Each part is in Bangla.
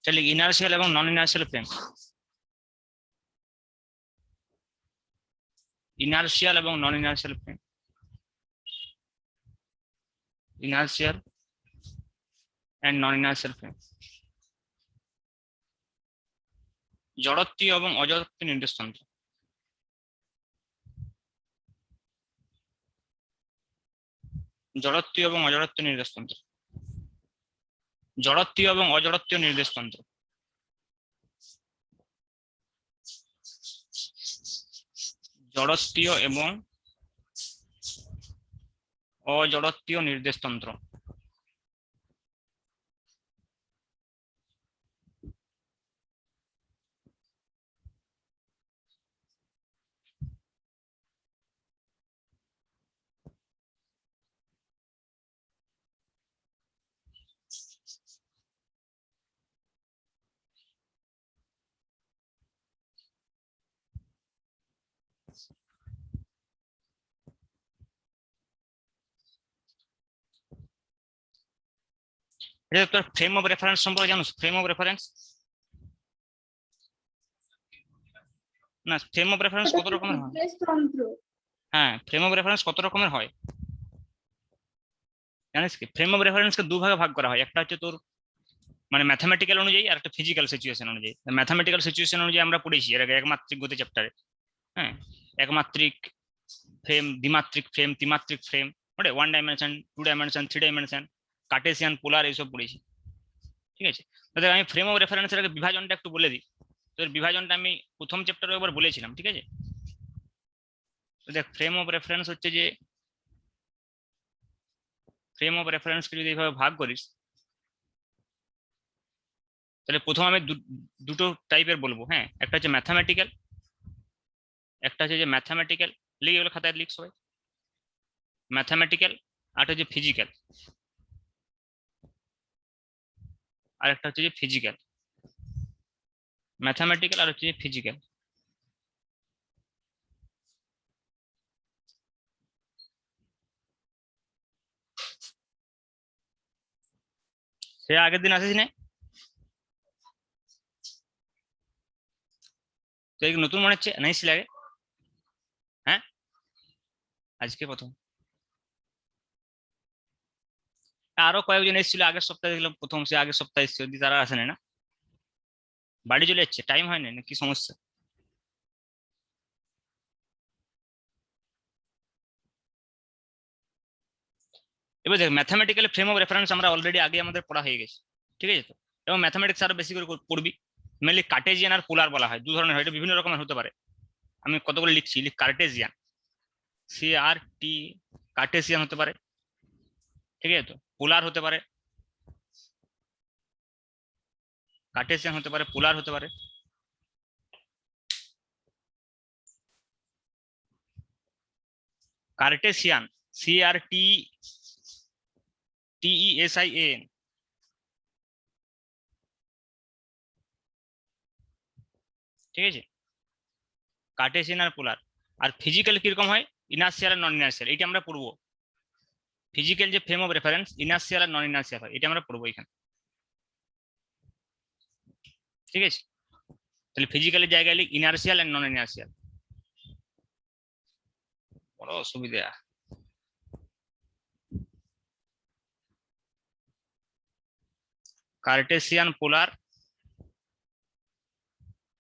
তাহলে ইনার্শিয়াল এবং নন ইনার্শিয়াল ফ্রেম, ইনার্শিয়াল এবং non inertial frame, inertial and non inertial frame, জড়ত্বীয় এবং অজড়ত্বীয় নির্দেশতন্ত্র। জড়ত্বীয় এবং অজড়ত্বীয় নির্দেশতন্ত্র, জড়ত্বীয় এবং অজড়ত্বীয় নির্দেশতন্ত্র। জড়ত্বীয় এবং অজড়ত্বীয় নির্দেশতন্ত্র। এটা তোর ফ্রেম অফ রেফারেন্স সম্পর্কে জানো? ফ্রেম অফ রেফারেন্স, না ফ্রেম অফ রেফারেন্স কত রকমের হয়? হ্যাঁ, ফ্রেম অফ রেফারেন্স কত রকমের হয় জানিস কি? ফ্রেম অফ রেফারেন্সকে দুভাগে ভাগ করা হয়। একটা হচ্ছে তোর মানে ম্যাথামেটিক্যাল অনুযায়ী, আর একটা ফিজিক্যাল সিচুয়েশন অনুযায়ী। ম্যাথামেটিক্যাল সিচুয়েশন অনুযায়ী আমরা পড়েছি এর আগে একমাত্রিক গতি চ্যাপ্টারে। হ্যাঁ, একমাত্রিক ফ্রেম, দ্বিমাত্রিক ফ্রেম, ত্রিমাত্রিক ফ্রেম, ওটা 1 ডাইমেনশন, 2 ডাইমেনশন, 3 ডাইমেনশন, কার্টেসিয়ান, পোলার, এইসব পড়েছি। ঠিক আছে, তাহলে আমি ফ্রেম অফ রেফারেন্সের আগে বিভাজনটা একটু বলে দিই। তো এর বিভাজনটা আমি প্রথম চ্যাপ্টারে একবার বলেছিলাম। ঠিক আছে, তো দেখ ফ্রেম অফ রেফারেন্স হচ্ছে যে, ফ্রেম অফ রেফারেন্সকে যদি এইভাবে ভাগ করিস, তাহলে প্রথম আমি দুটো টাইপের বলবো। হ্যাঁ, একটা হচ্ছে ম্যাথামেটিক্যাল, একটা হচ্ছে যে ম্যাথামেটিক্যাল, লিখ এগুলো খাতায় লিখ সবাই। ম্যাথামেটিক্যাল, আর হচ্ছে ফিজিক্যাল, আর একটা হচ্ছে যে ফিজিক্যাল। ম্যাথামেটিক্যাল আর হচ্ছে যে ফিজিক্যাল। সে আগের দিন আসিস না? তো এই নতুন মনে হচ্ছে নাই ছিল আগে? হ্যাঁ, আজকে প্রথম। আরো কয়েকজন এসেছিল আগের সপ্তাহে, দেখলাম প্রথম সে আগের সপ্তাহে এসেছিল, তারা আসেনি না? বাড়ি চলে যাচ্ছে, টাইম হয় না কি সমস্যা? এবার দেখ ম্যাথামেটিক্যাল ফ্রেম অফ রেফারেন্স আমরা অলরেডি আগে আমাদের পড়া হয়ে গেছে। ঠিক আছে তো, এবং ম্যাথামেটিক্স আরো বেশি করে পড়বি। মেনলি কার্টেজিয়ান আর পোলার বলা হয়, দু ধরনের হয়, এটা বিভিন্ন রকমের হতে পারে। আমি কতগুলো লিখছি, কার্টেজিয়ান, CRT, কার্টেসিয়ান হতে পারে। ঠিক আছে তো, পোলার হতে পারে, কার্টেসিয়ান হতে পারে, পোলার হতে পারে। Cartesian, CRTESIAN। ঠিক আছে, কার্টেসিয়ান আর পোলার। আর ফিজিক্যাল কিরকম হয়, ইনার্সিয়াল আর নন ইনার্সিয়াল, এটা আমরা পড়বো। ফিজিক্যাল যে ফ্রেম অফ রেফারেন্স ইনার্সিয়াল আর নন ইনার্সিয়াল হয়, এটা আমরা পড়বো এখানে। ঠিক আছে, তাহলে ফিজিক্যালের জায়গায় লিখ ইনার্সিয়াল এন্ড নন ইনার্সিয়াল। বড় অসুবিধা। কার্টেসিয়ান, পোলার,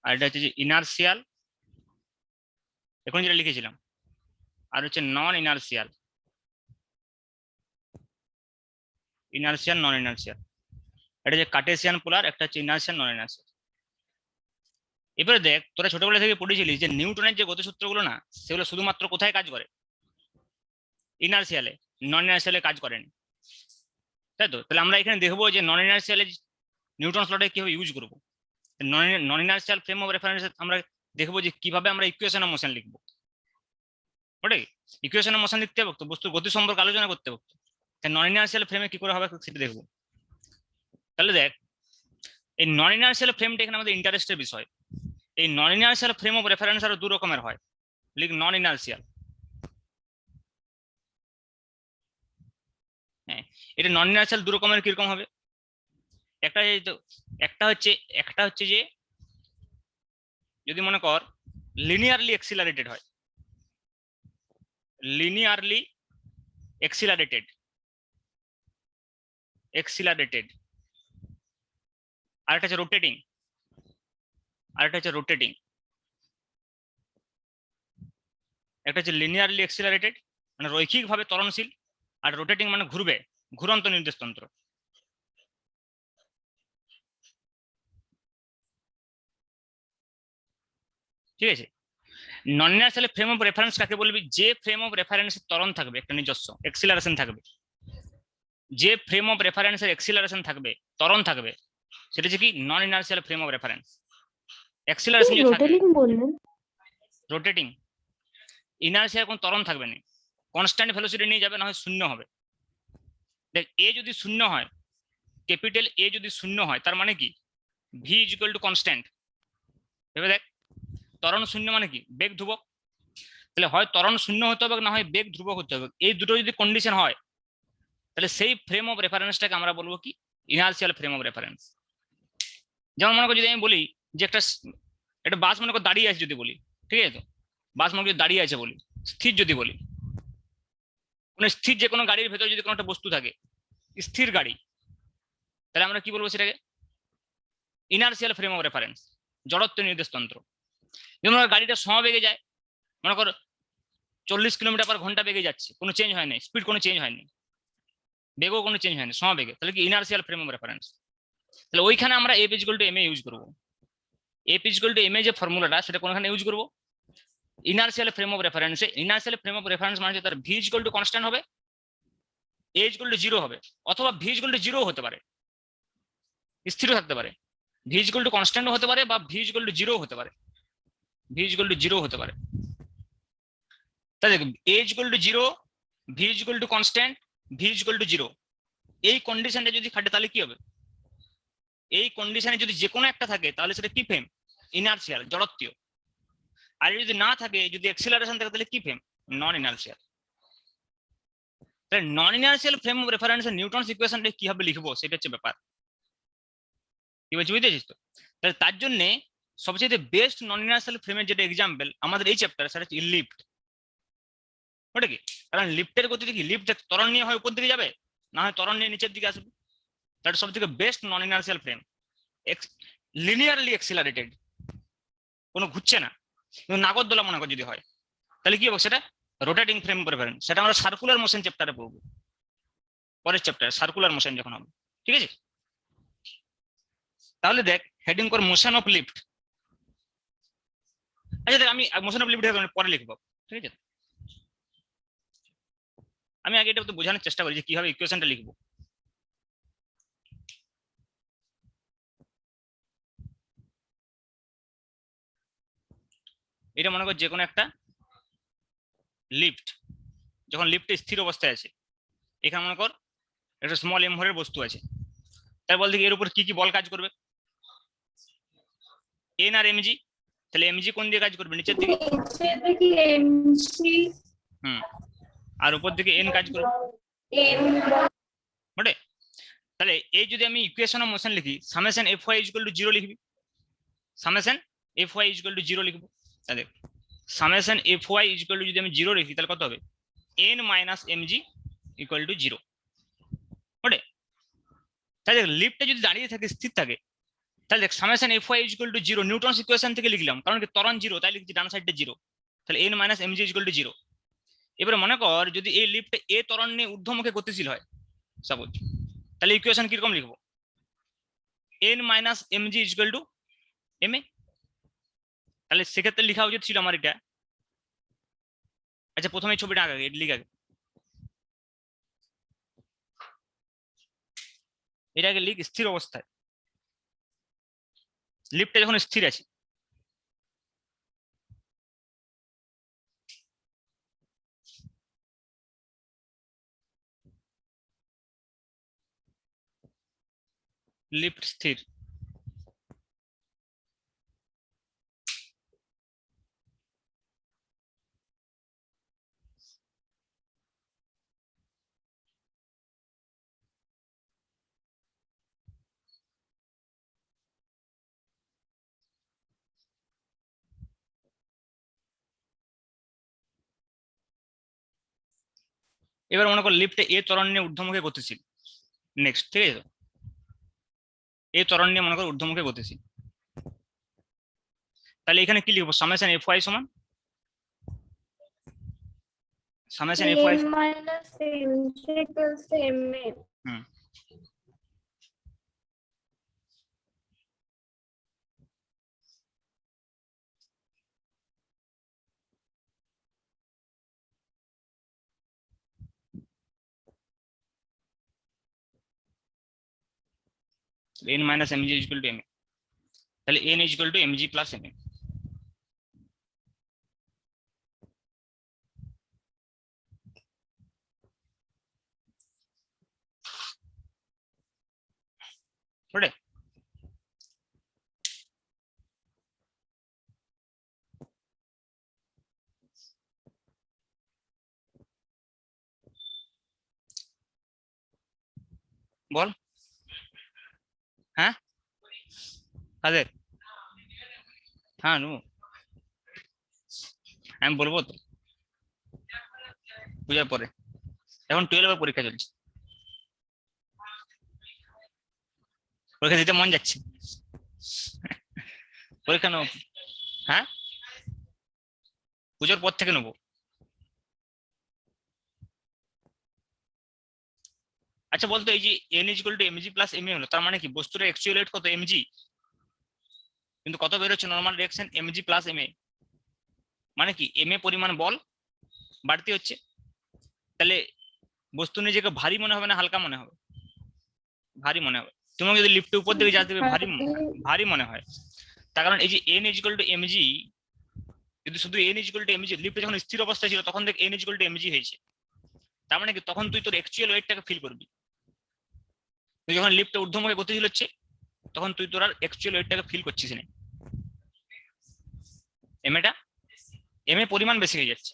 আর এটা হচ্ছে যে ইনার্সিয়াল, এখন যেটা লিখেছিলাম, আর হচ্ছে নন ইনার্সিয়াল। ইনার্সিয়াল, নন ইনার্সিয়াল, এটা যে কার্টেসিয়ান, পোলার, একটা হচ্ছে ইনার্সিয়াল, নন ইনার্সিয়াল। এবারে দেখ, তোরা ছোটবেলা থেকে পড়েছিলিস যে নিউটনের যে গতিসূত্রগুলো না, সেগুলো শুধুমাত্র কোথায় কাজ করে? ইনার্সিয়ালে, নন ইনার্সিয়ালে কাজ করেনি, তাই তো? তাহলে আমরা এখানে দেখবো যে নন ইনার্সিয়ালে নিউটন লটা কিভাবে ইউজ করবো। নন ইনার্সিয়াল ফ্রেম অফ রেফারেন্স আমরা দেখবো যে কিভাবে আমরা ইকুয়েশন অফ মোশন লিখবো। ওটাই, ইকুয়েশন অফ মোশন লিখতে হবে তো, বস্তুর গতি সম্পর্কে আলোচনা করতে হবে। নন ইনার্সিয়াল ফ্রেমে কি করে হবে সেটা দেখবো। তাহলে দেখ, এই নন ইনার্সিয়াল ফ্রেমটা এখানে আমাদের ইন্টারেস্টের বিষয়। এই নন ইনার্সিয়াল ফ্রেম অফ রেফারেন্স আরো দু রকমের হয়, লিখ নন ইনার্সিয়াল। হ্যাঁ, এটা নন ইনার্সিয়াল দু রকমের কিরকম হবে? একটা একটা হচ্ছে যে যদি মনে কর লিনিয়ারলি এক্সিলারেটেড হয়, লিনিয়ারলি এক্সিলারেটেড আরেকটা হচ্ছে রোটেটিং, একটা হচ্ছে লিনিয়ারলি এক্সিলারেটেড মানে রৈখিকভাবে ত্বরণশীল, আর রোটেটিং মানে ঘুরবে, ঘুরন্ত নির্দেশতন্ত্র। ঠিক আছে। নন ইনার্সিয়াল ফ্রেম অফ রেফারেন্স কাকে বলবি? যে ফ্রেম অফ রেফারেন্সের ত্বরণ থাকবে, একটা নিজস্ব এক্সিলারেশন থাকবে, যে ফ্রেম অফ রেফারেন্সের এক্সিলারেশন থাকবে, ত্বরণ থাকবে, সেটা হচ্ছে কি non inertial frame of reference. Acceleration যদি থাকে, রোটেটিং বললেন, রোটেটিং, ইনার্সিয়াল কোনো ত্বরণ থাকবে না, কনস্ট্যান্ট ভেলোসিটি নিয়ে যাবে, না হয় শূন্য হবে। দেখ এ যদি শূন্য হয়, ক্যাপিটাল এ যদি শূন্য হয়, তার মানে কি V is equal to constant. ভেবে দেখ, ত্বরণ শূন্য মানে কি বেগ ধ্রুবক, তাহলে হয় ত্বরণ শূন্য হতে হবে, না হয় বেগ ধ্রুবক হতে হবে। এই দুটো যদি কন্ডিশন হয়, তাহলে সেই ফ্রেম অফ রেফারেন্সটাকে আমরা বলবো কি ইনার্সিয়াল ফ্রেম অফ রেফারেন্স। যেমন মনে করো যদি আমি বলি যে একটা বাস মনে করো দাঁড়িয়ে আছে যদি বলি, ঠিক আছে, তো বাস মনে করি দাঁড়িয়ে আছে বলি, স্থির যদি বলি, মানে স্থির যে কোনো গাড়ির ভেতরে যদি কোনো একটা বস্তু থাকে, স্থির গাড়ি, তাহলে আমরা কি বলবো সেটাকে ইনার্সিয়াল ফ্রেম অফ রেফারেন্স, জড়ত্ব নির্দেশতন্ত্র। যেমন গাড়িটা সমবেগে যায়, মনে করো 40 কিলোমিটার/ঘন্টা বেগে যাচ্ছে, কোনো চেঞ্জ হয়নি, স্পিড কোনো চেঞ্জ হয়নি, বেগও কোনো চেঞ্জ হয়নি, সমবেগে, তাহলে কি ইনার্সিয়াল ফ্রেম অফ রেফারেন্স। তাহলে ওইখানে আমরা F is equal to M a use করবো। F is equal to M a যে ফর্মুলাটা, সেটা কোনখানে ইউজ করবো? ইনার্সিয়াল ফ্রেম অফ রেফারেন্সে। ইনার্সিয়াল ফ্রেম অফ রেফারেন্স মানে তার v is equal to constant হবে, এ ইজ ইকুয়াল টু 0 হবে, অথবা ভি ইজ ইকুয়াল টু 0 হতে পারে, স্থির থাকতে পারে, V is equal to constant হতে পারে, বা ভি ইজ ইকুয়াল টু 0 হতে পারে, ভি ইজ ইকুয়াল টু 0 হতে পারে। তাহলে a is equal to 0, v is equal to constant, v is equal to 0, এই কন্ডিশনটা যদি খাটে তাহলে কি হবে? এই কন্ডিশনে যদি যে কোনো একটা থাকে, তাহলে সেটা কি ফ্রেম? ইনার্সিয়াল, জড়ত্বীয়। আর যদি না থাকে, যদি এক্সিলারেশন থাকে, তাহলে কি ফ্রেম? নন ইনার্সিয়াল। তাহলে নন ইনার্সিয়াল ফ্রেম অফ রেফারেন্সে নিউটনস ইকুয়েশনটা কিভাবে লিখবো, সেটা হচ্ছে ব্যাপার। কি বলছি, বুঝতেছিস তো? তাহলে তার জন্য সবচেয়ে বেস্ট নন ইনার্সিয়াল ফ্রেমের যেটা এক্সাম্পল আমাদের এই চ্যাপ্টার, সেটা হচ্ছে লিফট। ওটা কি? কারণ লিফটের গতিতে কি, লিফট ত্বরণ নিয়ে হয় উপর দিকে যাবে, না হয় ত্বরণ নিয়ে নিচের দিকে আসবে। তাহলে সব থেকে বেস্ট নন ইনার্সিয়াল ফ্রেম, লিনিয়ারলি এক্সিলারেটেড, কোনো ঘুরছে না, কিন্তু নাগরদোলা মনে কর যদি হয়, তাহলে কি হবে সেটা? Rotating frame preference. সেটা আমরা সার্কুলার মোশন চ্যাপ্টারে পড়বো, পরের চ্যাপ্টারে সার্কুলার মোশন যখন হবে। ঠিক আছে, তাহলে দেখ হেডিং কর মোশন অফ লিফট। আচ্ছা দেখ, আমি মোশন অফ লিফট পরে লিখবো, ঠিক আছে। আমি আগে এটা তো বোঝানোর চেষ্টা করি যে কিভাবে ইকুয়েশনটা লিখবো। এটা মনে কর যে কোনো একটা লিফট, যখন লিফটে স্থির অবস্থায় আছে, এখানে মনে কর একটা স্মল এম ভরের বস্তু আছে, তাই বলতে এর উপর কি কি বল কাজ করবে? এন আর এমজি। তাহলে এমজি কোন দিকে কাজ করবে? নিচের দিকে। হুম, আর উপর দিকে এন কাজ করবে, বটে। তাহলে এই যদি আমি ইকুয়েশন অফ মোশন লিখি, summation F Y is equal to 0 লিখবি, summation F Y is equal to 0 লিখবো। তাহলে summation F Y is equal to যদি আমি 0 লিখি, তাহলে কত হবে? N minus M G equal to 0, বটে। তাহলে লিফটে যদি দাঁড়িয়ে থাকে, স্থির থাকে, তাহলে দেখ summation F Y is equal to 0 Newton's equation থেকে লিখলাম, কারণ কি ত্বরণ 0, তাই লিখছি ডান সাইডে 0। তাহলে N minus mg is equal to 0। এবারে মনে কর যদি এই লিফটে এ ত্বরণ নিয়ে ঊর্ধ্বমুখে গতিশীল হয় সাপোজ, তাহলে ইকুয়েশন কিরকম লিখবো? N minus mg is equal to M a. তাহলে সেক্ষেত্রে লেখা উচিত ছিল আমার এটা, আচ্ছা প্রথমে এই ছবিটা আগে লিখ আগে, এটা আগে লিখ স্থির অবস্থায়, লিফটে যখন স্থির আছে, লিফট স্থির, এবার মনে কর লিফটে এ ত্বরণ নিয়ে ঊর্ধ্বমুখে গতিশীল, নেক্সট, ঠিক আছে, এ ত্বরণ নিয়ে মনে কর ঊর্ধ্বমুখে গতিশীল, তাহলে এখানে কি লিখবো, সামেশন এফ ওয়াই সমান summation F Y, m minus mg plus ma. Hmm, n minus mg is equal to ma, তাহলে n is equal to mg plus ma। ওরে বল, হ্যাঁ কাদের, হ্যাঁ নু, আমি বলবো তো পূজার পরে, এখন 12 পরীক্ষা চলছে, পরীক্ষা দিতে মন যাচ্ছে, পরীক্ষা নেবো, হ্যাঁ পুজোর পর থেকে নেবো। আচ্ছা বলতো, এই যে n is equal two mg plus ma হলো, তার মানে কি বস্তুর অ্যাকচুয়াল রেট কত mg, কিন্তু কত বেরোচ্ছে normal reaction mg plus ma, মানে কি ma পরিমাণ বল বাড়তি হচ্ছে, তাহলে বস্তু নিজেকে ভারী মনে হবে না হালকা মনে হবে, ভারী মনে হবে। তোমাকে যদি লিফটে উপর দিকে যেতে ভারী ভারী মনে হয়, তার কারণ এই যে n is equal two mg, যদি শুধু n is equal two mg, লিফটে যখন স্থির অবস্থায় ছিল তখন দেখ n is equal two mg হয়েছে, তার মানে কি তখন তুই তোর অ্যাকচুয়াল ওয়েটটাকে ফিল করবি, তুই যখন লিফটে ঊর্ধ্বমুখে গতিশীল হচ্ছে তখন তুই তোর আর অ্যাকচুয়াল ওয়েটটাকে ফিল করছিস না, এমএটা এমএ পরিমাণ বেশি হয়ে যাচ্ছে,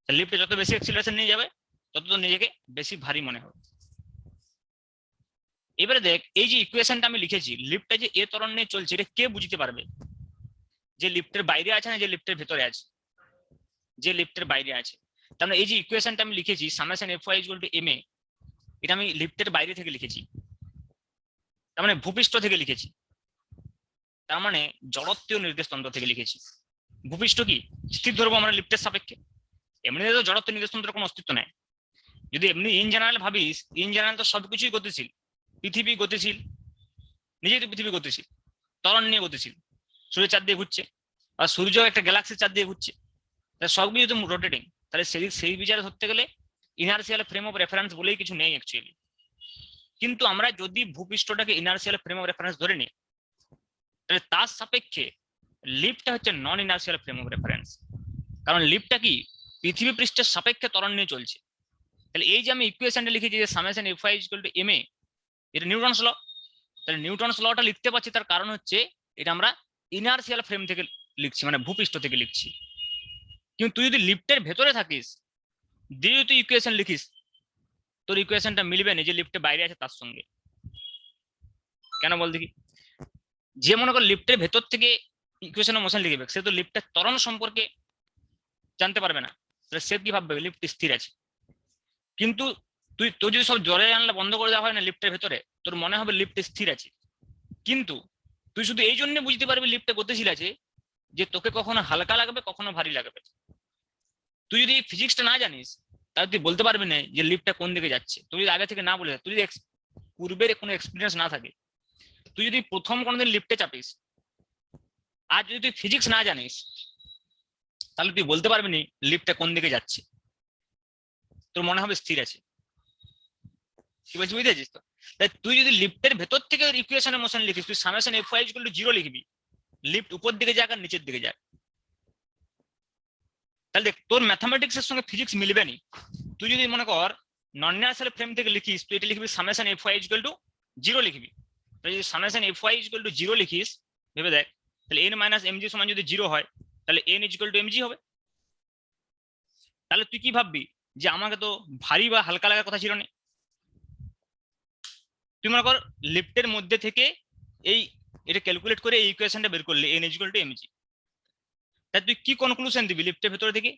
লিফটে যত বেশি অ্যাক্সিলারেশন নিয়ে যাবে তত তো নিজেকে বেশি ভারী মনে হবে। এবারে দেখ, এই যে ইকুয়েশনটা আমি লিখেছি, লিফটটা যে এ ত্বরণ নিয়ে চলছে, এটা কে বুঝতে পারবে, যে লিফটের বাইরে আছে না যে লিফটের ভেতরে আছে, যে লিফটের বাইরে আছে। তার মানে এই যে ইকুয়েশনটা আমি লিখেছি summation F Y equal to M a, এটা আমি লিফটের বাইরে থেকে লিখেছি, তার মানে ভূপৃষ্ঠ থেকে লিখেছি, তার মানে জড়ত্বীয় নির্দেশতন্ত্র থেকে লিখেছি। ভূপৃষ্ঠ কি স্থির ধরবো আমরা লিফটের সাপেক্ষে, এমনিতে তো জড়ত্ব নির্দেশতন্ত্রের কোনো অস্তিত্ব নাই। যদি এমনি ইন জেনারেল ভাবিস, ইন জেনারেল তো সবকিছুই গতিশীল, পৃথিবী গতিশীল, নিজেই তো পৃথিবী গতিশীল, ত্বরণ নিয়ে গতিশীল, সূর্যের চার দিয়ে ঘুরছে, আর সূর্য একটা গ্যালাক্সির চার দিয়ে ঘুরছে, তাহলে সবকিছু তো রোটেটিং, তাহলে সেই বিচারে ধরতে গেলে ইনার্সিয়াল ফ্রেম অফ রেফারেন্স বলেই কিছু নেই অ্যাকচুয়ালি। কিন্তু আমরা যদি ভূপৃষ্ঠটাকে ইনার্সিয়াল ফ্রেম অফ রেফারেন্স ধরে নিই, তাহলে তার সাপেক্ষে লিফটটা হচ্ছে নন ইনার্সিয়াল ফ্রেম অফ রেফারেন্স, কারণ লিফটটা কি পৃথিবী পৃষ্ঠের সাপেক্ষে ত্বরণ নিয়ে চলছে। তাহলে এই যে আমি ইকুয়েশনটা লিখেছি যে summation F Y equal to M a, এটা নিউটনস ল, তাহলে নিউটনস লটা লিখতে পারছি, তার কারণ হচ্ছে এটা আমরা ইনার্সিয়াল ফ্রেম থেকে লিখছি, মানে ভূপৃষ্ঠ থেকে লিখছি। কিন্তু তুই যদি লিফটের ভেতরে থাকিস, দিয়ে তুই ইকুয়েশন লিখিস, তোর ইকুয়েশনটা মিলবে না যে লিফটের বাইরে আছে তার সঙ্গে। কেন বল দেখি, যে মনে কর লিফটের ভেতর থেকে ইকুয়েশন মোশন লিখবে, সে তো লিফটের ত্বরণ সম্পর্কে জানতে পারবে না, তাহলে সে কি ভাববে লিফট স্থির আছে। কিন্তু তুই তোর যদি সব জলে জানলা বন্ধ করে দেওয়া হয় না লিফটের ভেতরে, তোর মনে হবে লিফট স্থির আছে। কিন্তু তুই শুধু এই জন্য বুঝতে পারবি লিফটে গতিশীল আছে, যে তোকে কখনো হালকা লাগবে কখনো ভারী লাগবে। তুই যদি ফিজিক্সটা না জানিস, তাহলে তুই বলতে পারবি না যে লিফটটা কোন দিকে যাচ্ছে, তুই যদি আগে থেকে না বলে, তুই যদি পূর্বের কোনো এক্সপিরিয়েন্স না থাকে, তুই যদি প্রথম কোনোদিন লিফটে চাপিস, আর যদি তুই ফিজিক্স না জানিস, তাহলে তুই বলতে পারবি না লিফটটা কোন দিকে যাচ্ছে, তোর মনে হবে স্থির আছে। কি বলছি বুঝতে পারছিস তো? তাই তুই যদি লিফটের ভেতর থেকে ইকুয়েশনের মোশন লিখিস, তুই summation F Y equal to 0 লিখবি, লিফট উপর দিকে যাক আর নিচের দিকে যাক, তাহলে দেখ তোর ম্যাথমেটিক্স এর সঙ্গে ফিজিক্স মিলবে না। তুই যদি মনে কর নন ইনার্সিয়াল ফ্রেম থেকে লিখিস, তুই এটা লিখবি summation F Y equal to 0 লিখবি। তাহলে যদি summation F Y equal to 0 লিখিস, ভেবে দেখ, তাহলে n মাইনাস mg সমান যদি 0 হয়, তাহলে n ইকুয়াল টু mg হবে। তাহলে তুই কি ভাববি যে আমাকে তো ভারী বা হালকা লাগার কথা ছিল না, তুই মনে কর লিফটের মধ্যে থেকে এই এটা ক্যালকুলেট করে এই ইকুয়েশনটা বের করলে n ইকুয়াল টু mg, তাই তুই কি কনক্লুশন দিবি লিফটের ভেতরে থেকে,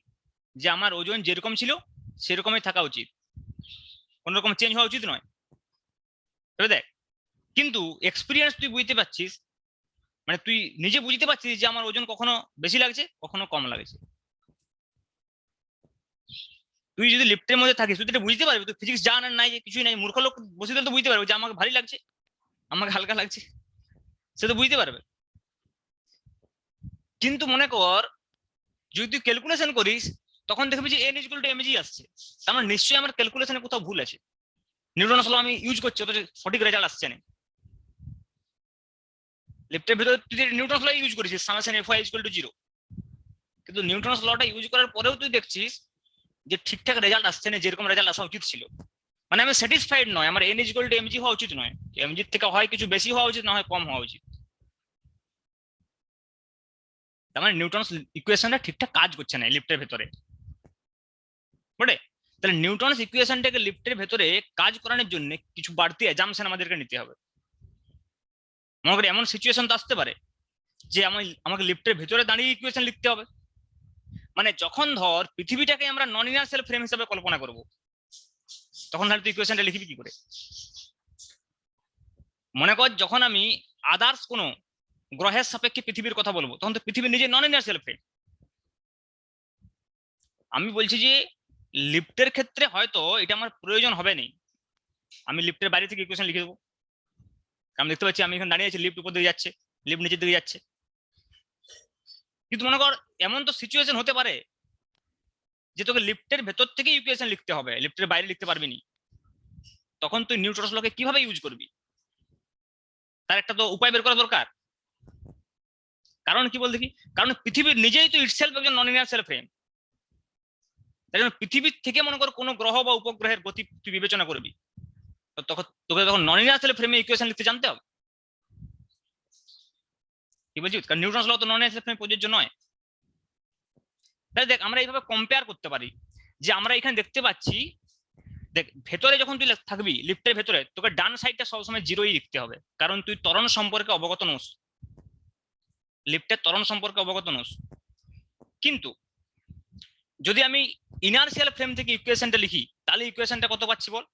যে আমার ওজন যেরকম ছিল সেরকমই থাকা উচিত, কোন রকম চেঞ্জ হওয়া উচিত নয়। তবে দেখ, কিন্তু এক্সপিরিয়েন্স তুই বুঝতে পারছিস, মানে তুই নিজে বুঝতে পারছিস যে আমার ওজন কখনো বেশি লাগছে, কখনো কম লাগছে। তুই যদি লিফটের মধ্যে থাকিস তুই তো এটা বুঝতে পারবি, তুই ফিজিক্স জান আর নাই যে কিছুই নাই, মূর্খ লোক বসে তো বুঝতে পারবে যে আমাকে ভারী লাগছে, আমাকে হালকা লাগছে, সে তো বুঝতে পারবে। কিন্তু মনে কর যদি তুই ক্যালকুলেশন করিস, তখন দেখবি যে n = mg আসছে, তার মানে নিশ্চয়ই আমার ক্যালকুলেশনে কোথাও ভুল আছে, নিউটনের ল আমি ইউজ করছি, অথচ সঠিক রেজাল্ট আসছে না। লিফটের ভিতরে তুই নিউটনের ল ইউজ করেছিস, সামেশন Fy = 0, কিন্তু নিউটনের লটা ইউজ করার পরেও তুই দেখছিস যে ঠিকঠাক রেজাল্ট আসছে না, যেরকম রেজাল্ট আসা উচিত ছিল। মানে আমি স্যাটিসফাইড নয়, আমার n = mg হওয়া উচিত নয়, mg থেকে হয় কিছু বেশি হওয়া উচিত, না হয় কম হওয়া উচিত। তার মানে নিউটনস ইকুয়েশনটা ঠিকঠাক কাজ করছে না লিফটের ভেতরে, বুঝলে? তাহলে নিউটনস ইকুয়েশনটাকে লিফটের ভেতরে কাজ করানোর জন্য কিছু বাড়তি অ্যাজাম্পশন আমাদেরকে নিতে হবে। মনে করি এমন সিচুয়েশন তো আসতে পারে যে আমাকে লিফটের ভেতরে দাঁড়িয়ে ইকুয়েশন লিখতে হবে। মানে যখন ধর পৃথিবীটাকে আমরা নন ইনার্সিয়াল ফ্রেম হিসেবে কল্পনা করব, তখন তাহলে তুই ইকুয়েশনটা লিখবি কি করে? মনে কর যখন আমি আদার্স কোনো গ্রহের সাপেক্ষে পৃথিবীর কথা বলবো, তখন তো পৃথিবী নিজে নন ইনার্সিয়াল ফ্রেম। আমি বলছি যে লিফটের ক্ষেত্রে হয়তো এটা আমার প্রয়োজন হবে না, আমি লিফটের বাইরে থেকে ইকুয়েশন লিখে দেবো। আমি দেখতে পাচ্ছি আমি এখানে দাঁড়িয়ে আছি, লিফট উপর দিকে যাচ্ছে, লিফট নিচের দিকে যাচ্ছে। কিন্তু মনে কর এমন তো সিচুয়েশন হতে পারে যে তোকে লিফটের ভেতর থেকে ইকুয়েশন লিখতে হবে, লিফটের বাইরে লিখতে পারবি না। তখন তুই নিউটনস লকে কিভাবে ইউজ করবি? তার একটা তো উপায় বের করা দরকার। কারণ কি বল দেখি, কারণ পৃথিবীর নিজেই তো ইটসেলফ একজন নন ইনার্সিয়াল ফ্রেম। তাই জন্য পৃথিবীর থেকে মনে কর কোনো গ্রহ বা উপগ্রহের গতি তুই বিবেচনা করবি, তখন তোকে তখন নন ইনার্সিয়াল ফ্রেমে ইকুয়েশন লিখতে জানতে হবে। কি বলছি? কারণ নিউটনস ল তো নন ইনার্সিয়াল ফ্রেমে প্রযোজ্য নয়। তাহলে দেখ আমরা এইভাবে কম্পেয়ার করতে পারি যে আমরা এখানে দেখতে পাচ্ছি, দেখ ভেতরে যখন তুই থাকবি লিফটের ভেতরে, তোকে ডান সাইডটা সবসময় 0ই লিখতে হবে, কারণ তুই ত্বরণ সম্পর্কে অবগত নোস, লিফটের ত্বরণ সম্পর্কে অবগত নোস। কিন্তু যদি আমি ইনার্সিয়াল ফ্রেম থেকে ইকুয়েশনটা লিখি, তাহলে ইকুয়েশনটা কত পাচ্ছি বল?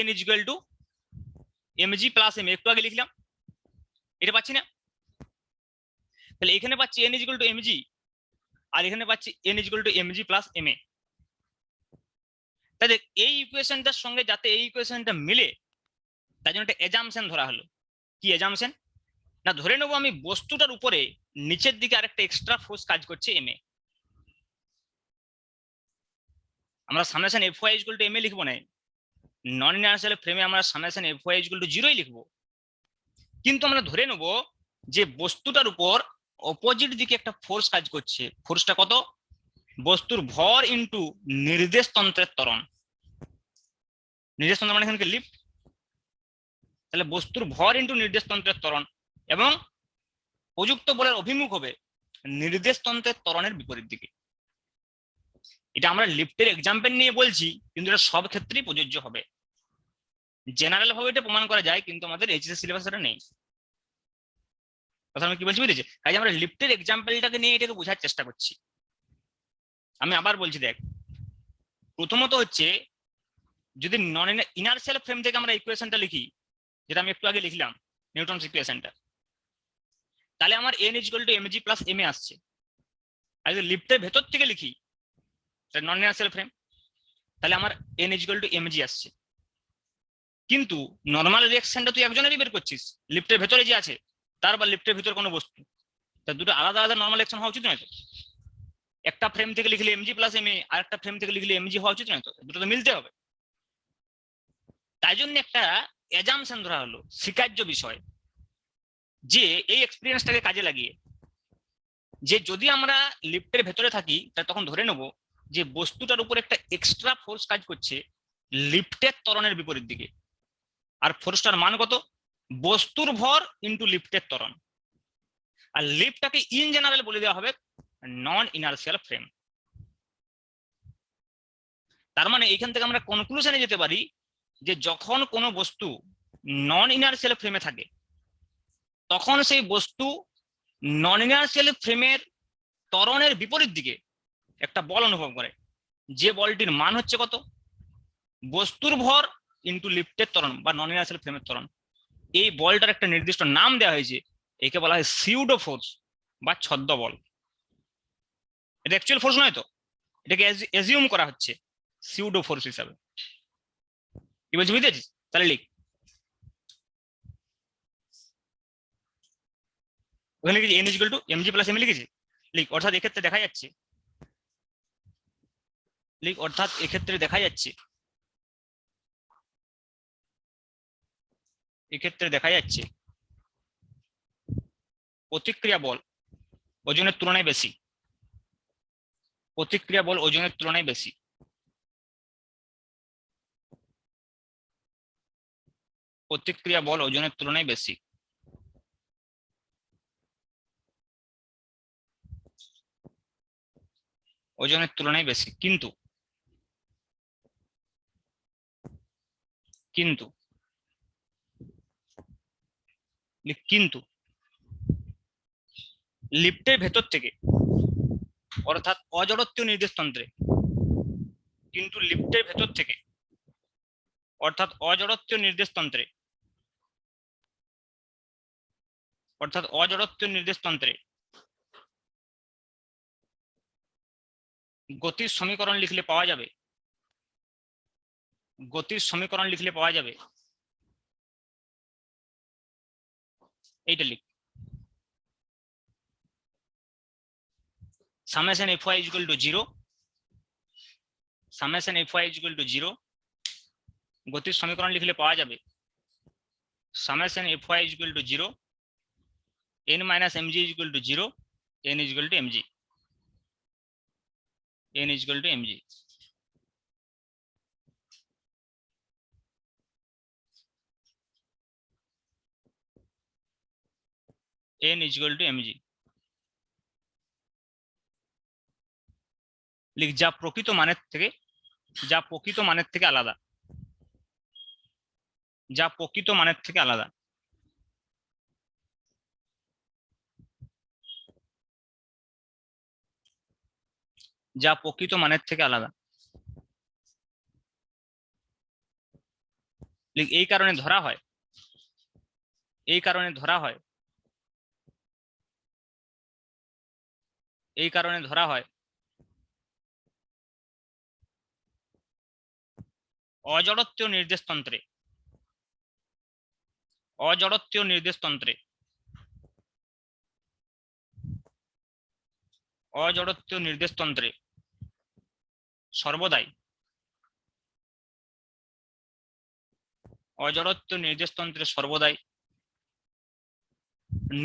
n = mg + m, একটু আগে লিখলাম, এটা পাচ্ছি না? তাহলে এখানে পাচ্ছি n = mg, আর এখানে পাচ্ছি n = mg + ma। তাহলে এই ইকুয়েশনটার সঙ্গে যাতে এই ইকুয়েশনটা মিলে, তার জন্য একটা অ্যাজাম্পশন ধরা হলো। কি অ্যাজাম্পশন? না ধরে নেবো আমি বস্তুটার উপরে নিচের দিকে আরেকটা এক্সট্রা ফোর্স কাজ করছে ma। আমরা সামেশন Fy = ma লিখবো না, নন ইনার্সিয়াল ফ্রেমে আমরা সামেশন Fy = 0ই লিখবো। কিন্তু আমরা ধরে নেবো যে বস্তুটার উপর অপোজিট দিকে একটা ফোর্স কাজ করছে। ফোর্সটা কত? বস্তুর ভর ইনটু নির্দেশ তন্ত্রের ত্বরণ। নির্দেশ তন্ত্র মানে এখানে লিফট, তাহলে বস্তুর ভর ইনটু নির্দেশ তন্ত্রের ত্বরণ, এবং প্রযুক্ত বলের অভিমুখ হবে নির্দেশ তন্ত্রের ত্বরণের বিপরীত দিকে। এটা আমরা লিফটের এক্সাম্পল নিয়ে বলছি, কিন্তু এটা সব ক্ষেত্রেই প্রযোজ্য হবে। জেনারেল ভাবে এটা প্রমাণ করা যায়, কিন্তু আমাদের এইচএসসি সিলেবাস এটা নেই। কথা আমি কি বলছি বুঝেছি? কাজে আমরা লিফটের এক্সাম্পলটাকে নিয়ে এটাকে বোঝার চেষ্টা করছি। আমি আবার বলছি, দেখ প্রথমত হচ্ছে যদি নন ইনার্সিয়াল ফ্রেম থেকে আমরা ইকুয়েশনটা লিখি, যেটা আমি একটু আগে লিখলাম নিউটনস ইকুয়েশনটা, তাহলে আমার n = mg + ma আসছে। আর যদি লিফটের ভেতর থেকে লিখি, নন ইনার্সিয়াল ফ্রেম, তাহলে আমার n = mg আসছে। কিন্তু নর্মাল রিঅ্যাকশনটা তুই একজনেরই বের করছিস, লিফটের ভেতরে যে আছে তার বা লিফটের ভিতর কোনো বস্তু, তা দুটো আলাদা আলাদা নর্মাল রিঅ্যাকশন হওয়া উচিত নয় তো? একটা ফ্রেম থেকে লিখলে mg + ma, আর একটা ফ্রেম থেকে লিখলে mg হওয়া উচিত নয় তো? দুটো তো মিলতে হবে। তাই জন্য একটা অ্যাজাম্পশন ধরা হলো, স্বীকার্য বিষয়, যে এই এক্সপিরিয়েন্সটাকে কাজে লাগিয়ে, যে যদি আমরা লিফটের ভেতরে থাকি তা তখন ধরে নেব যে বস্তুটার উপর একটা এক্সট্রা ফোর্স কাজ করছে লিফটের ত্বরণের বিপরীত দিকে। আর ফোর্সটার মান কত? বস্তুর ভর ইনটু লিফটের ত্বরণ। আর লিফটটাকে ইন জেনারেল বলে দেওয়া হবে নন ইনার্সিয়াল ফ্রেম। তার মানে এখান থেকে আমরা কনক্লুশনে যেতে পারি যে যখন কোনো বস্তু নন ইনার্সিয়াল ফ্রেমে থাকে, তখন সেই বস্তু নন ইনার্সিয়াল ফ্রেমের ত্বরণের বিপরীত দিকে একটা বল অনুভব করে, যে বলটির মান হচ্ছে কত, বস্তুর ভর ইন্টু লিফটের ত্বরণ বা নন ইনার্শিয়াল ফ্রেমের ত্বরণ। এই বলটার একটা নির্দিষ্ট নাম দেওয়া হয়েছে, একে বলা হয় সিউডো ফোর্স বা ছদ্ম বল। এটা অ্যাকচুয়াল ফোর্স নয় তো, এটাকে অ্যাজিউম করা হচ্ছে সিউডো ফোর্স হিসাবে। কি বলছি বুঝতে পারছিস? তাহলে লিখ, ওখানে লিখেছি N equal to M G plus M লিখেছি। লিখ অর্থাৎ এক্ষেত্রে দেখা যাচ্ছে, লিখ অর্থাৎ এক্ষেত্রে দেখা যাচ্ছে, এক্ষেত্রে দেখা যাচ্ছে প্রতিক্রিয়া বল ওজনের তুলনায় বেশি, প্রতিক্রিয়া বল ওজনের তুলনায় বেশি। প্রতিক্রিয়া বল ওজনের তুলনায় বেশি। ওজনের তুলনায় বেশি, কিন্তু কিন্তু কিন্তু লিফটের ভেতর থেকে, অর্থাৎ অজড়ত্বীয় নির্দেশতন্ত্রে, কিন্তু লিফটের ভেতর থেকে অর্থাৎ অজড়ত্বীয় নির্দেশতন্ত্রে, অর্থাৎ অজড়ত্বীয় নির্দেশতন্ত্রে গতির সমীকরণ লিখলে পাওয়া যাবে, গতির সমীকরণ লিখলে পাওয়া যাবে এইটা লিখ, summation Fy equal to 0, summation Fy equal to 0। গতির সমীকরণ লিখলে পাওয়া যাবে summation Fy equal to 0, n minus mg equal to 0, n equal to mg, n equal to mg। n equal to mg লিখ, যা প্রকৃত মানের থেকে, যা প্রকৃত মানের থেকে আলাদা, যা প্রকৃত মানের থেকে আলাদা। যা প্রকৃত মানের থেকে আলাদা লিখ, এই কারণে ধরা হয়, এই কারণে ধরা হয়, এই কারণে ধরা হয় অজড়ত্বীয় নির্দেশতন্ত্রে, অজড়ত্বীয় নির্দেশতন্ত্রে, অজড়ত্বীয় নির্দেশতন্ত্রে সর্বদাই, অজড়ত্বীয় নির্দেশতন্ত্রে সর্বদাই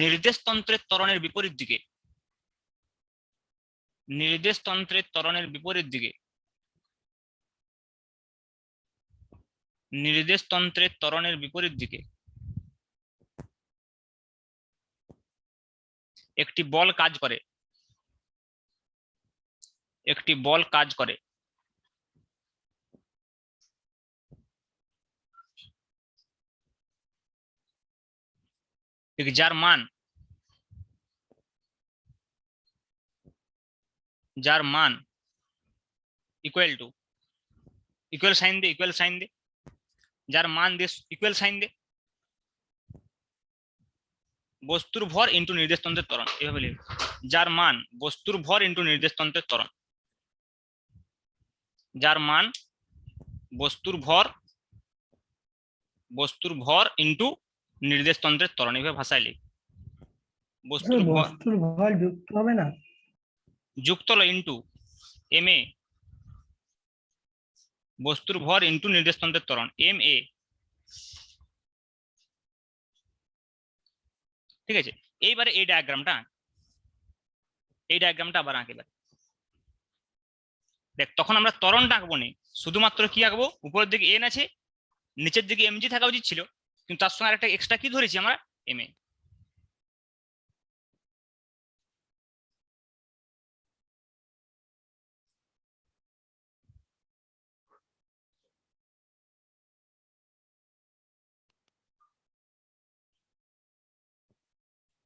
নির্দেশতন্ত্রের ত্বরণের বিপরীত দিকে, নির্দেশতন্ত্রের ত্বরণের বিপরীত দিকে, নির্দেশতন্ত্রের ত্বরণের বিপরীত দিকে একটি বল কাজ করে, একটি বল কাজ করে। যার মান, যার মান ইকুয়াল টু, ইকুয়াল সাইন দে, ইকুয়াল সাইন দে, যার মান দিয়ে ইকুয়াল সাইন দে, বস্তুর ভর ইন্টু নির্দেশতন্ত্রের ত্বরণ, এভাবে লিখবে। যার মান বস্তুর ভর ইন্টু নির্দেশতন্ত্রের ত্বরণ, যার মান বস্তুর ভর, বস্তুর ভর ইন্টু নির্দেশতন্ত্রের ত্বরণ, এইভাবে ভাষায় লিখ। বস্তুর ভর বস্তুর ভর যুক্ত হবে না, যুক্ত হলো ইন্টু এম এ, বস্তুর ভর ইন্টু নির্দেশতন্ত্রের ত্বরণ এম এ। ঠিক আছে, এইবারে এই ডায়াগ্রামটা, এই ডায়াগ্রামটা আবার আঁক এবার। দেখ তখন আমরা ত্বরণটা আঁকবো নি, শুধুমাত্র কি আঁকবো, উপরের দিকে এন আছে, নিচের দিকে এমজি থাকা উচিত ছিল, কিন্তু তার সঙ্গে একটা এক্সট্রা কি ধরেছি আমরা, এম এ।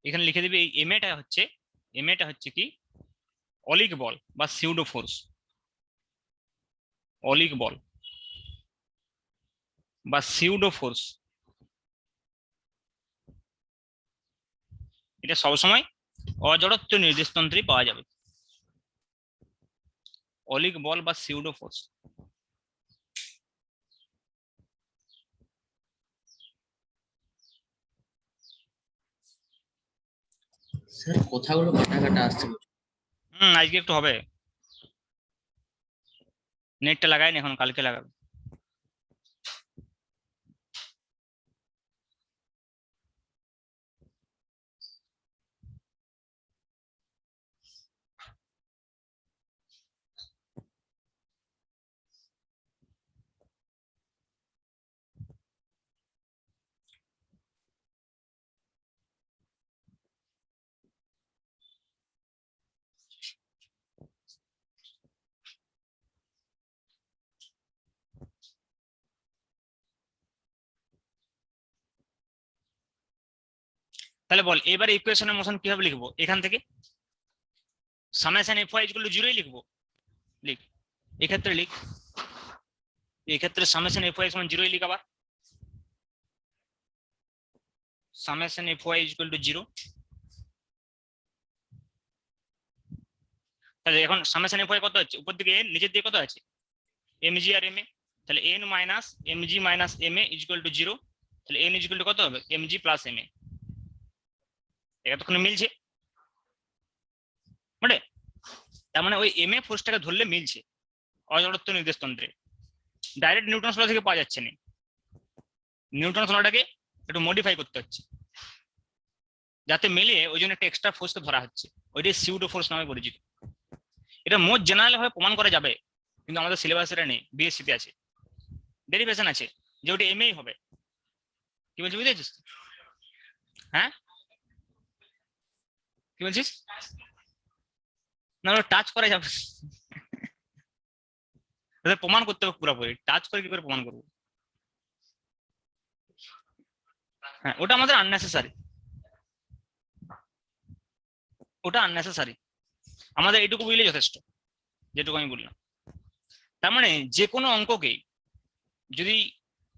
এখানে লিখে দিবি এই এম এটা হচ্ছে, এম এটা হচ্ছে কি, অলিক বল বা সিউডো ফোর্স। অলিক বল বা সিউডো ফোর্স, এটা সবসময় অজড়ত্ব নির্দেশতন্ত্রেই পাওয়া যাবে, অলিক বল বা সিউডো ফোর্স। স্যার কথাগুলো কাটা কাটা আসছে। আজকে একটু হবে, নেটটা লাগাইনি এখন, কালকে লাগাবে। তাহলে বল এবারে ইকুয়েশনের মোশন কিভাবে লিখবো? এখান থেকে summation F Y equal to 0 লিখবো, লিখ এক্ষেত্রে লিখ, এক্ষেত্রে সামেশন এফ ওয়াই সমান 0 লিখ, আবার summation F Y equal to 0। তাহলে এখন সামেশন এফ ওয়াই কত হচ্ছে? উপর দিকে n, নিচের দিকে কত আছে? mg আর ma, তাহলে n minus mg minus ma equal to 0। তাহলে n ইকুয়াল টু কত হবে? mg plus ma। এতক্ষণ মিলছে মানে, তার মানে ওই ma ফোর্সটাকে ধরলে মিলছে অজড়ত্ব নির্দেশতন্ত্রে, ডাইরেক্ট নিউটন ল থেকে পাওয়া যাচ্ছে না, নিউটন লটাকে একটু মডিফাই করতে হচ্ছে যাতে মিলিয়ে, ওই জন্য একটা এক্সট্রা ফোর্সকে ধরা হচ্ছে, ওইটাই সিউডো ফোর্স নামে পরিচিত। এটা মোট জেনারেল ভাবে প্রমাণ করা যাবে, কিন্তু আমাদের সিলেবাস এটা নেই, বিএসসি তে আছে, ডেরিভেশন আছে যে ওটা এমএই হবে। কি বলছিস, বুঝেছিস? হ্যাঁ কি বলছিস? না ওটা টাচ করা যাবে, ওটা প্রমাণ করতে হবে পুরোপুরি, টাচ করে কি করে প্রমাণ করবো? হ্যাঁ ওটা আমাদের আননেসেসারি, ওটা আননেসেসারি, আমাদের এইটুকু বুঝলে যথেষ্ট, যেটুকু আমি বললাম। তার মানে যে কোনো অঙ্ককে যদি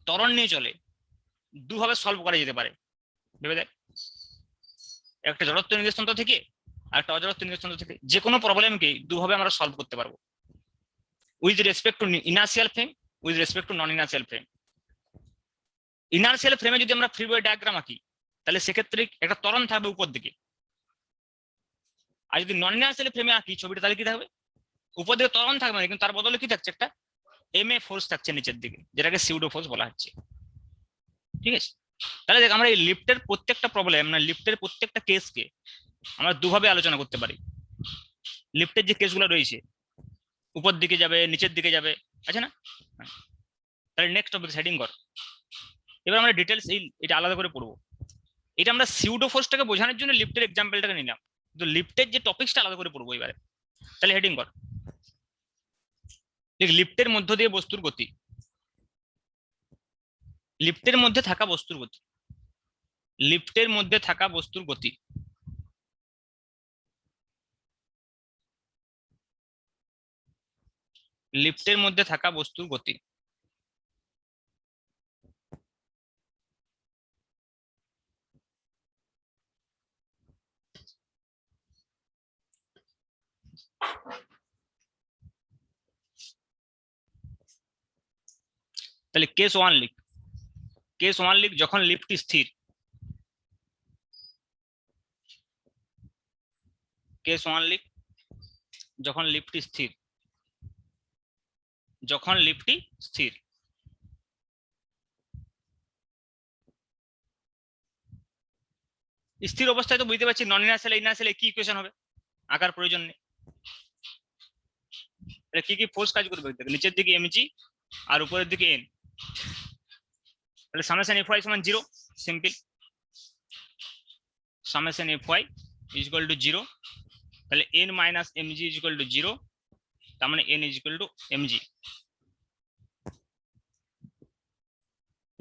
ত্বরণ নিয়ে চলে, দুভাবে সলভ করা যেতে পারে, ভেবে দেখ, একটা জড়ত্ব নির্দেশতন্ত্র থেকে আর একটা অজড়ত্ব নির্দেশতন্ত্র থেকে, যে কোনো প্রবলেমকে দুভাবে আমরা সলভ করতে পারবো, with respect two inertial frame, with respect to non inertial frame. Inertial ফ্রেমে যদি আমরা ফ্রি বডি ডায়াগ্রাম আঁকি, তাহলে সেক্ষেত্রে একটা ত্বরণ থাকবে উপর দিকে, আর যদি নন ইনার্সিয়াল ফ্রেমে আঁকি ছবিটা, তাহলে কি থাকবে? উপর দিকে ত্বরণ থাকবে না, কিন্তু তার বদলে কি থাকছে? একটা এমএ ফোর্স থাকছে নিচের দিকে, যেটাকে সিউডো ফোর্স বলা হচ্ছে। ঠিক আছে, তাহলে দেখ আমরা এই লিফটের প্রত্যেকটা প্রবলেম, না লিফটের প্রত্যেকটা কেসকে আমরা দুভাবে আলোচনা করতে পারি। লিফটের যে কেসগুলো রয়েছে, উপর দিকে যাবে, নিচের দিকে যাবে, আছে না? তাহলে নেক্সট টপিক হেডিং কর। এবার আমরা ডিটেলস এটা আলাদা করে পড়বো। এটা আমরা সিউডো ফোর্সটাকে বোঝানোর জন্য লিফটের এক্সাম্পলটাকে নিলাম, কিন্তু লিফটের যে টপিকসটা আলাদা করে পড়বো এবারে। তাহলে হেডিং কর, লিফটের মধ্য দিয়ে বস্তুর গতি, লিফটের মধ্যে থাকা বস্তুর গতি, লিফটের মধ্যে থাকা বস্তুর গতি। লিফটের মধ্যে থাকা বস্তুর গতি। তাহলে কেস ওয়ান লিখ, কেস ওয়ান লিখ, যখন লিফট স্থির। কেস ওয়ান লিখ, যখন লিফট স্থির, যখন লিফটটি স্থির। স্থির অবস্থায় তো বুঝতে পারছি নন ইনার্সিয়াল ইনার্সিয়াল কি ইকুয়েশন হবে, আঁকার প্রয়োজন নেই। তাহলে কি কি ফোর্স কাজ করবে? নিচের দিকে এমজি আর উপরের দিকে এন, তাহলে সামেশন এফ ওয়াই সমান 0, simple, summation F Y is equal to 0। তাহলে N minus mg is equal to 0, তার মানে N is equal to mg,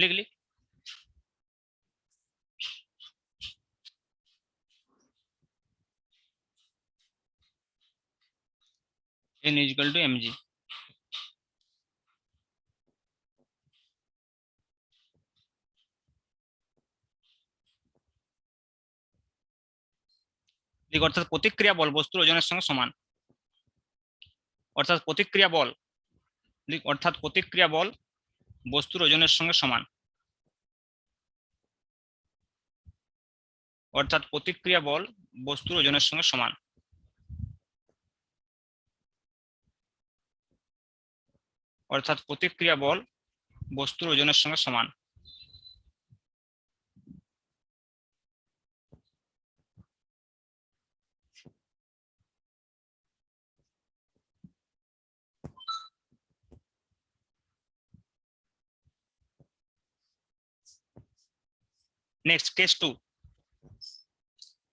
লিখলি। n is equal to mg। লিখ অর্থাৎ প্রতিক্রিয়া বল বস্তুর ওজনের সঙ্গে সমান। অর্থাৎ প্রতিক্রিয়া বল, লিখ অর্থাৎ প্রতিক্রিয়া বল বস্তুর ওজনের সঙ্গে সমান। অর্থাৎ প্রতিক্রিয়া বল বস্তুর ওজনের সঙ্গে সমান। অর্থাৎ প্রতিক্রিয়া বল বস্তুর ওজনের সঙ্গে সমান। Next case 2।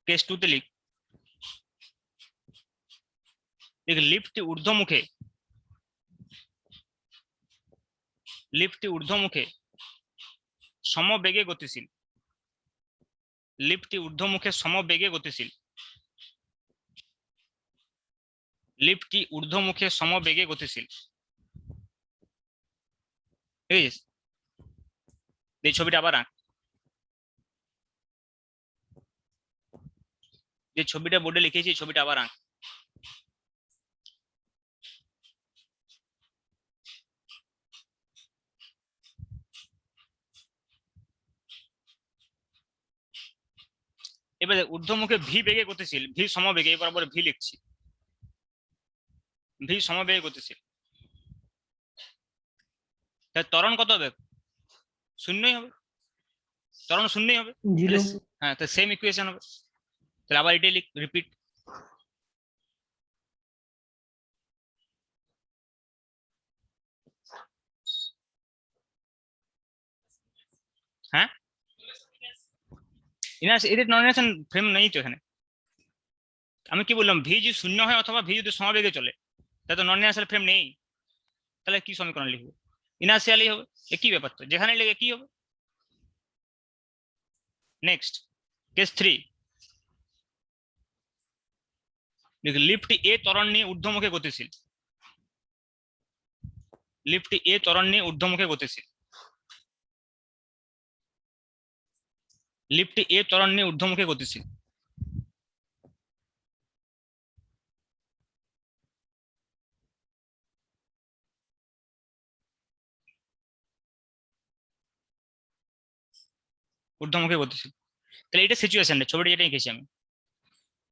কেস 2 তে লিখ লিফটটি ঊর্ধ্বমুখে, লিফটটি ঊর্ধ্বমুখে সমবেগে গতিশীল। লিফটটি ঊর্ধ্বমুখে সমবেগে গতিশীল। লিফটটি ঊর্ধ্বমুখে সমবেগে গতিশীল। ঠিক আছে, এই ছবিটা আবার আঁক। যে ছবিটা বোর্ডে লিখেছি ছবিটা আবার আঁক। এবারে ঊর্ধ্বমুখে ভি বেগে গতিশীল, ভি সমবেগে, এবার আবার ভি লিখছি, ভি সমবেগে গতিশীল। ত্বরণ কত হবে? শূন্যই হবে, ত্বরণ শূন্যই হবে। হ্যাঁ, তো সেম ইকুয়েশন হবে। তাহলে আবার এটাই লিখ, রিপিট। হ্যাঁ, এদের নন ইনার্শিয়াল ফ্রেম নেই তো এখানে। আমি কি বললাম, ভি যদি শূন্য হয় অথবা ভি যদি সমবেগে চলে তাহলে তো নন ইনার্শিয়াল ফ্রেম নেই। তাহলে কি সমীকরণ লিখবো? ইনার্শিয়ালই হবে। কি ব্যাপার, তো যেখানে লেগে কি হবে। Next case 3। লিফটটি এ ত্বরণ নিয়ে ঊর্ধ্বমুখে গতিশীল। লিফটটি এ ত্বরণ নিয়ে ঊর্ধ্বমুখে গতিশীল। লিফটটি এ ত্বরণ নিয়ে ঊর্ধ্বমুখে গতিশীল। ঊর্ধ্বমুখে গতিশীল। তাহলে এটা সিচুয়েশন, ছবিটা যেটা এঁকেছি আমি।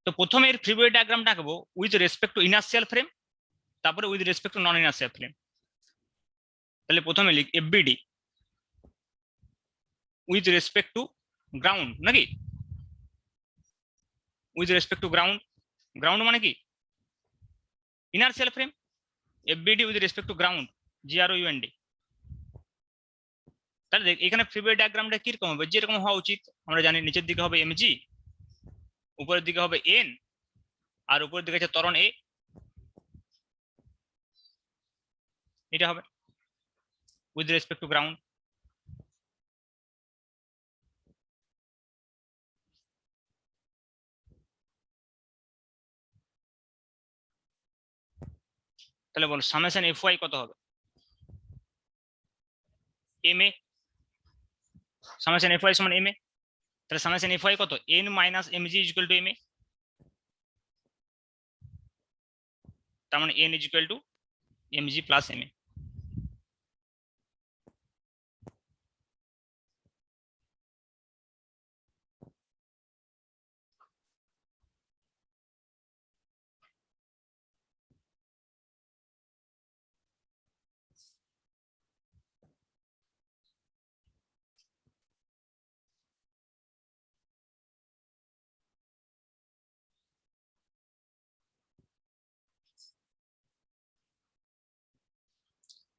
তো প্রথমে এর ফ্রি বডি ডায়াগ্রামটা আঁকবো with respect to inertial frame, তারপরে with respect to non inertial frame. তাহলে প্রথমে লিখ FBD with respect to ground, নাকি with respect to ground. Ground মানে কি? Inertial frame. FBD with respect to ground, GROUND। তাহলে দেখ এখানে ফ্রি বডি ডায়াগ্রামটা কিরকম হবে? যেরকম হওয়া উচিত আমরা জানি, নিচের দিকে হবে mg, উপরের দিকে হবে n, আর উপরের দিকে আছে ত্বরণ a। এটা হবে উইথ রেসপেক্ট টু গ্রাউন্ড। তাহলে বল সামেশন FY কত হবে? MA, সামেশন FY সমান MA। তাহলে সামেশন FY কত? n minus mg equal to MA। তার মানে n equal to mg plus MA।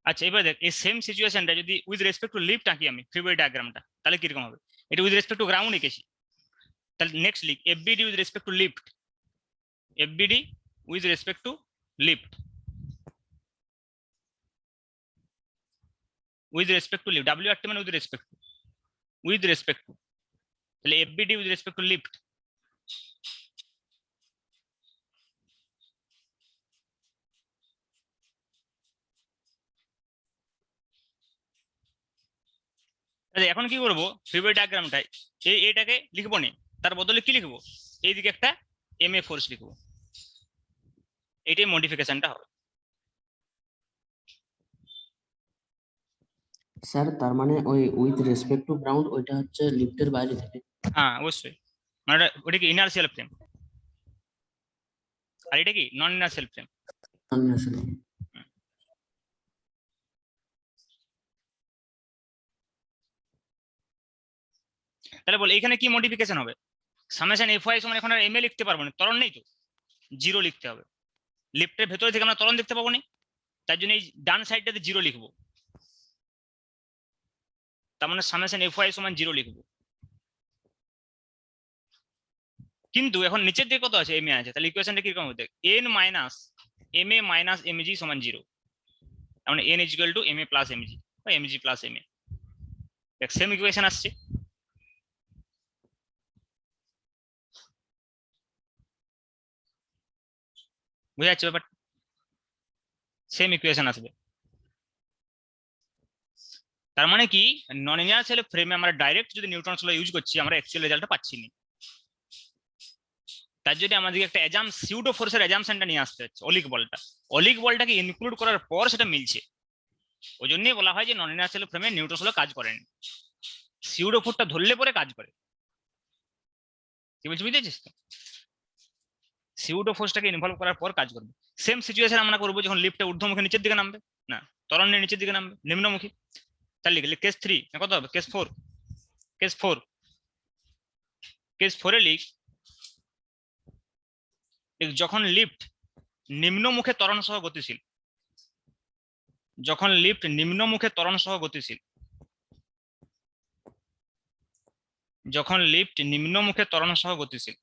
আচ্ছা, এবার দেখ এই সেম সিচুয়েশনটা যদি উইথ রেসপেক্ট টু লিফট আঁকি আমি ফ্রি বডি ডায়াগ্রামটা, তাহলে কিরকম হবে? এটা উইথ রেসপেক্ট টু গ্রাউন্ড এঁকেছি। তাহলে নেক্সট লিখ FBD with respect to lift. FBD with respect to lift, with respect to lift. WRT মানে with respect to, with respect to. তাহলে FBD with respect to lift. এখন কি করবো? ফ্রি বডি ডায়াগ্রামটা এটাকে লিখবো না, তার বদলে কি লিখবো? এইদিকে একটা এমএ ফোর্স লিখবো, এইটাই মডিফিকেশনটা হবে। স্যার তার মানে ওই উইথ রেসপেক্ট টু গ্রাউন্ড ওইটা হচ্ছে লিফটের বাইরে থেকে। হ্যাঁ অবশ্যই, মানে ওটা কি ইনার্সিয়াল ফ্রেম, আর এটা কি নন ইনার্সিয়াল ফ্রেম। আসলে তাহলে বল এখানে কি মডিফিকেশন হবে, সামেশন এফ ওয়াই সমান এখন আর এমএ লিখতে পারবো না, ত্বরণ নেই তো, জিরো লিখতে হবে। লিফটের ভেতরে থেকে আমরা ত্বরণ দেখতে পাবো না, তার জন্য এই ডান সাইডটাতে জিরো লিখবো, তার মানে সামেশন এফ ওয়াই সমান জিরো লিখবো। কিন্তু এখন নিচের দিকে কত আছে, এমএ আছে, তাহলে ইকুয়েশনটা কিরকম হবে, N minus M A minus M G সমান জিরো, তার মানে N equal to M A plus M G বা এমজি প্লাস এম এ, দেখ সেম ইকুয়েশন আসছে। বুঝা যাচ্ছে ব্যাপার, সেম ইকুয়েশন আসবে। তার মানে কি নন ইনার্সিয়াল ফ্রেমে আমরা ডাইরেক্ট যদি নিউটনস ল ইউজ করছি, আমরা অ্যাকচুয়াল রেজাল্টটা পাচ্ছি না। তার জন্য আমাদেরকে একটা সিউডো ফোর্সের অ্যাজাম্পশনটা নিয়ে আসতে হচ্ছে, অলিক বলটাকে ইনক্লুড করার পর সেটা মিলছে। ওই জন্যই বলা হয় যে নন ইনার্সিয়াল ফ্রেমে নিউটনস ল কাজ করেন, সিউডো ফোর্সটা ধরলে পরে কাজ করে। কি বলছি বুঝেছিস তো, সিউডো ফোর্সটাকে ইনভলভ করার পর কাজ করবে। সেম সিচুয়েশন আমরা করবো যখন লিফটটা ঊর্ধ্বমুখী নিচের দিকে নামবে, না ত্বরণ নিচের দিকে নামবে নিম্নমুখী। তাহলে লিখলে কেস 3 কত হবে, কেস 4, কেস 4 লিখ যখন লিফট নিম্নমুখে ত্বরণ সহ গতিশীল, যখন লিফট নিম্নমুখে ত্বরণ সহ গতিশীল, যখন লিফট নিম্নমুখে ত্বরণ সহ গতিশীল,